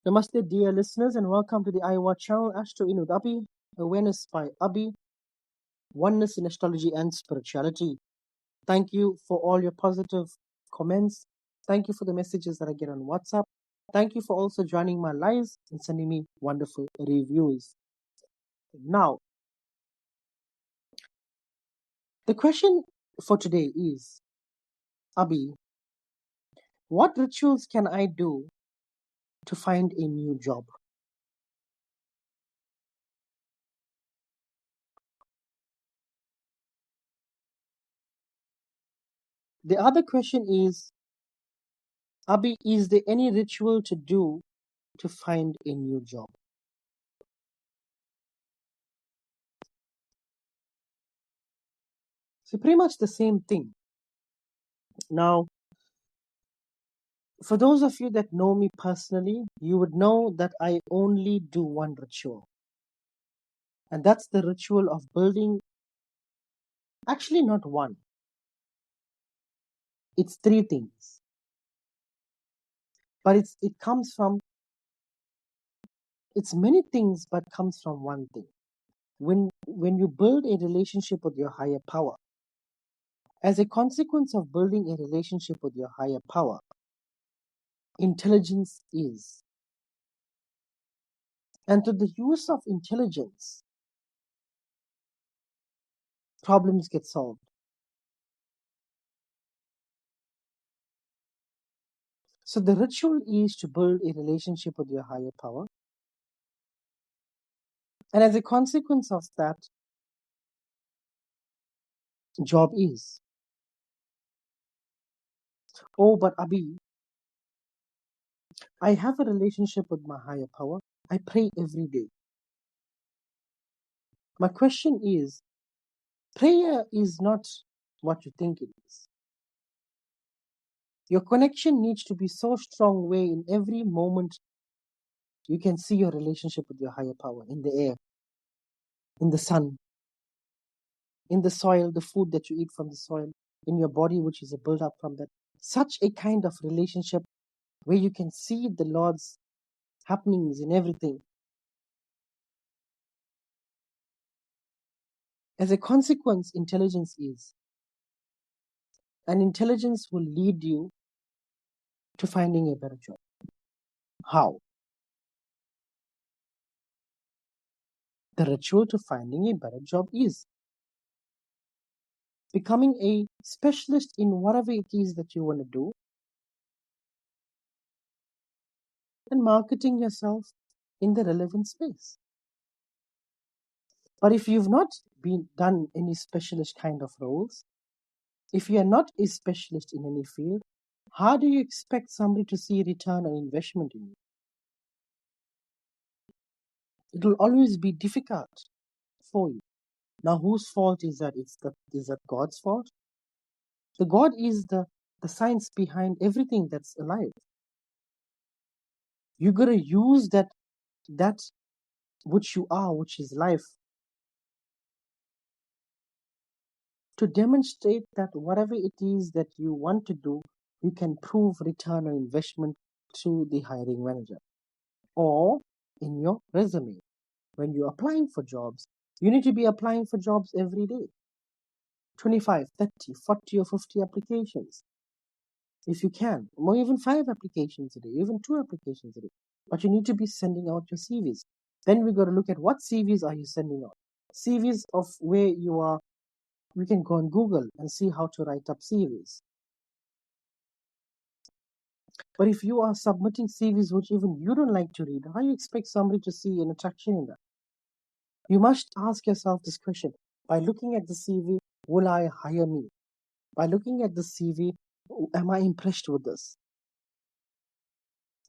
Namaste, dear listeners, and welcome to the iWatch channel Astro in with Abhi, Awareness by Abhi, Oneness in Astrology and Spirituality. Thank you for all your positive comments. Thank you for the messages that I get on WhatsApp. Thank you for also joining my lives and sending me wonderful reviews. Now, the question for today is, Abhi, what rituals can I do to find a new job? The other question is, Abhi, is there any ritual to do to find a new job? So pretty much the same thing. Now, for those of you that know me personally, you would know that I only do one ritual. And that's the ritual of building, actually not one. It's three things. But it's many things, but comes from one thing. When you build a relationship with your higher power, as a consequence of building a relationship with your higher power, intelligence is. And through the use of intelligence, problems get solved. So the ritual is to build a relationship with your higher power. And as a consequence of that, job is. Oh, but Abhi, I have a relationship with my higher power. I pray every day. My question is, prayer is not what you think it is. Your connection needs to be so strong where in every moment you can see your relationship with your higher power in the air, in the sun, in the soil, the food that you eat from the soil, in your body, which is a build up from that. Such a kind of relationship where you can see the Lord's happenings in everything. As a consequence, intelligence is. And intelligence will lead you to finding a better job. How? The ritual to finding a better job is becoming a specialist in whatever it is that you want to do and marketing yourself in the relevant space. But if you've not done any specialist kind of roles, if you are not a specialist in any field, how do you expect somebody to see return on investment in you? It will always be difficult for you. Now, whose fault is that? Is that God's fault? The God is the science behind everything that's alive. You gotta use that which you are, which is life, to demonstrate that whatever it is that you want to do, you can prove return on investment to the hiring manager. Or in your resume, when you're applying for jobs, you need to be applying for jobs every day. 25, 30, 40 or 50 applications. If you can, or even 5 applications a day, even 2 applications a day. But you need to be sending out your CVs. Then we got to look at what CVs are you sending out. CVs of where you are. We can go on Google and see how to write up CVs. But if you are submitting CVs which even you don't like to read, how do you expect somebody to see an attraction in that? You must ask yourself this question. By looking at the CV, will I hire me? By looking at the CV, am I impressed with this?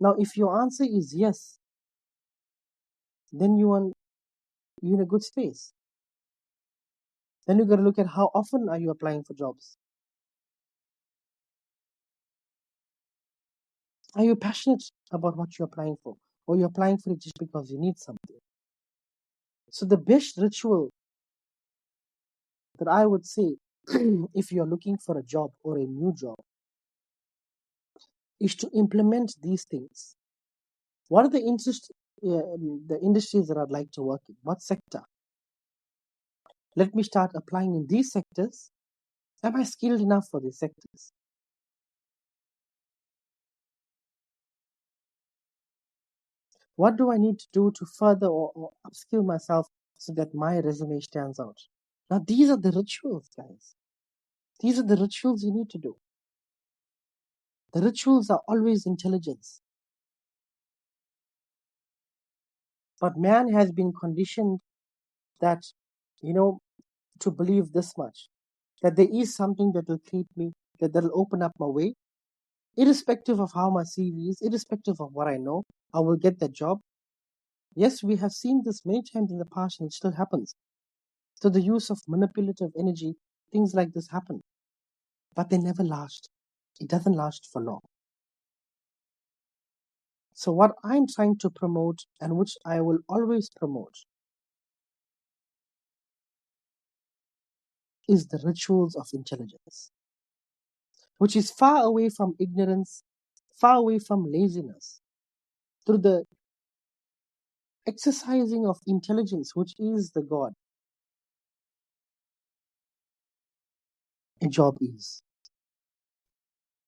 Now, if your answer is yes, then you're in a good space. Then you got to look at how often are you applying for jobs. Are you passionate about what you're applying for? Or you're applying for it just because you need something? So the best ritual that I would say, if you're looking for a job or a new job, is to implement these things. What are the industries that I'd like to work in? What sector? Let me start applying in these sectors. Am I skilled enough for these sectors? What do I need to do to further or upskill myself so that my resume stands out? Now, these are the rituals, guys. These are the rituals you need to do. The rituals are always intelligence. But man has been conditioned that, to believe this much, that there is something that will treat me, that'll open up my way, irrespective of how my CV is, irrespective of what I know, I will get that job. Yes, we have seen this many times in the past and it still happens. So the use of manipulative energy, things like this happen, but they never last. It doesn't last for long. So what I'm trying to promote, and which I will always promote, is the rituals of intelligence, which is far away from ignorance, far away from laziness. Through the exercising of intelligence, which is the God, a job is.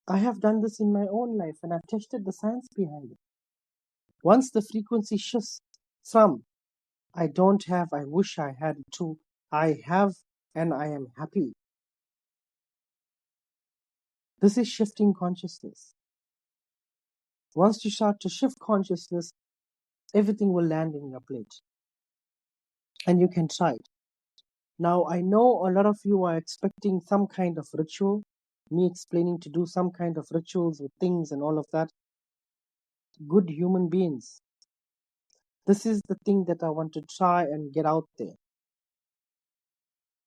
I have done this in my own life and I've tested the science behind it. Once the frequency shifts from I don't have, I wish I had, to I have and I am happy, this is shifting consciousness. Once you start to shift consciousness, everything will land in your plate. And you can try it. Now, I know a lot of you are expecting some kind of ritual, me explaining to do some kind of rituals with things and all of that. Good human beings. This is the thing that I want to try and get out there.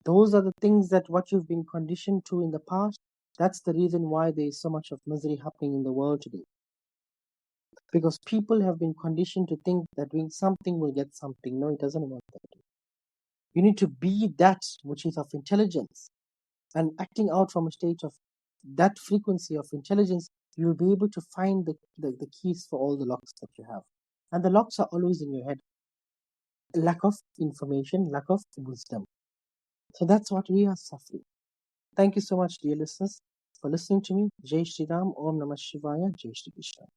Those are the things that what you've been conditioned to in the past. That's the reason why there is so much of misery happening in the world today. Because people have been conditioned to think that doing something will get something. No, it doesn't work that way. You need to be that which is of intelligence, and acting out from a state of that frequency of intelligence, you'll be able to find the keys for all the locks that you have. And the locks are always in your head. Lack of information, lack of wisdom. So that's what we are suffering. Thank you so much, dear listeners, for listening to me. Jai Shri Ram, Om Namah Shivaya, Jai Shri Krishna.